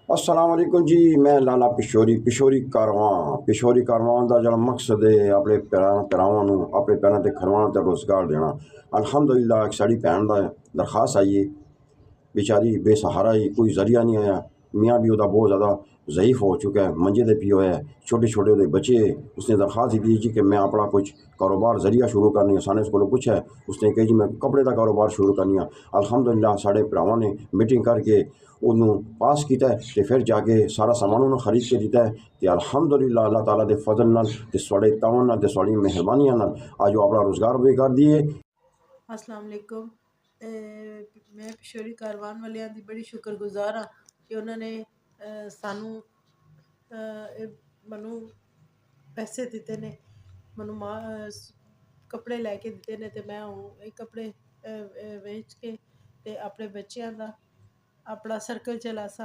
अस्सलाम वालेकुम जी। मैं लाला पिशोरी कारवां का जड़ा मकसद है अपने भरावां नूं अपने पैरों ते खड़वाउण ते रोज़गार देना। अल्हम्दुलिल्लाह एक साड़ी भैन दा दरखास्त आई है, बेचारी बेसहारा ही, कोई जरिया नहीं आया। मियाँ भी उसदा बहुत ज़्यादा ज़ईफ़ हो चुका है, मंजे ते पियो है, छोटे छोटे उसदे बच्चे। उसने दरखास्त दी जी कि मैं अपना कुछ कारोबार जरिया शुरू करनी है। साने उस कोलों पूछा, उसने कहा जी मैं कपड़े का कारोबार शुरू करनी है। अल्हम्दुलिल्लाह साढ़े भरावां ने मीटिंग करके उन्होंने पास किया है ते फिर जाके सारा सामान उन्होंने खरीद के दिता है। ते अल्हम्दुलिल्लाह अल्लाह ताला दे फजल नाल ते साढ़े तावन नाल ते साड़ी मेहरबानियां नाल आज वो अपना रोज़गार भी कर दिए। अस्सलाम वालेकुम। मैं पिशोरी कारवान वालियां दी बड़ी शुक्रगुजार हाँ कि उन्होंने सानू मनु पैसे दिते ने, मनु कपड़े लैके दिते ने, ते मैं हूँ कपड़े वेच के ते अपने बच्चों का अपना सर्कल चलासा।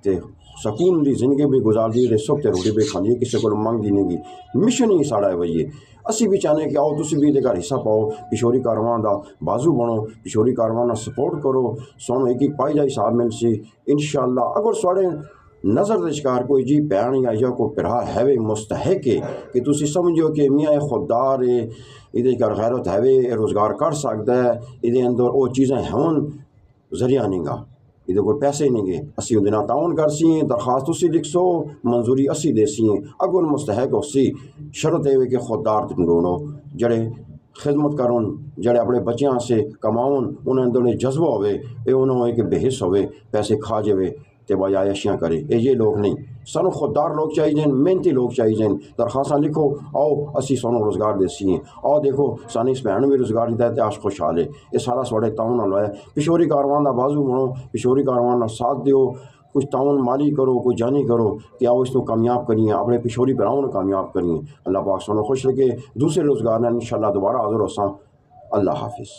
ते सकून दी जिंदगी भी गुजारदी ते सुख ते रोटी भी खांदी, किसी को मंगदी नहीं गी। मिशन ही साढ़ा है भई। असी भी चाहने कि आओ तुसी भी घर हिस्सा पाओ, पिशोरी कारवां दा बाजू बनो, पिशोरी कारवां नाल सपोर्ट करो। सोनू एक एक पाई जा हिसाब मिलसी इंशाअल्लाह। अगर साढ़े नज़र दे शिकार कोई जी भैन या जो कोई भरा है वे मुस्तहक है कि तुसी समझो कि मियाँ ये खुददार है, इहदे घर गैरत है वे, रोज़गार कर सकदा है, इहदे अंदर वो चीज़ें होन, जरिया नहीं गा, इहदे कोल पैसे नहीं गे, असी उहदे नाल ताउन करसी। दरखास्त तुसी लिखसो, मंजूरी असी देसी। अगर मुस्तहक होसी, शर्त ये कि खुददार ढूंढो जड़े खिदमत करन, जड़े अपने बच्चों से कमाउन, उन्हें अंदर जज्बा होवे, उन्होंने एक बेहिस होवे, पैसे खा जावे ते भाई आयशियाँ करे। ये लोग नहीं, सानू खुददार लोग चाहिए, मेहनती लोग चाहिए। दरखास्त लिखो, आओ असी सानू रोज़गार देसी हैं, आओ देखो सानी इस भैन भी रोज़गार दिता है ते अस खुशहाल है। ये सारा साढ़े ताउन नाल होया। पिशोरी कारवां दा बाजू बनो, पिशोरी कारवां नाल साथ दियो, कुछ ताउन माली करो, कुछ जानी करो कि आओ इसको कामयाब करिए, अपने पिशोरी भराओं ने कामयाब करिए। अल्लाह पाक सानू खुश रखे। दूसरे रोज़गार नाल इंशाअल्लाह दोबारा हाज़िर होसां। अल्लाह हाफिज़।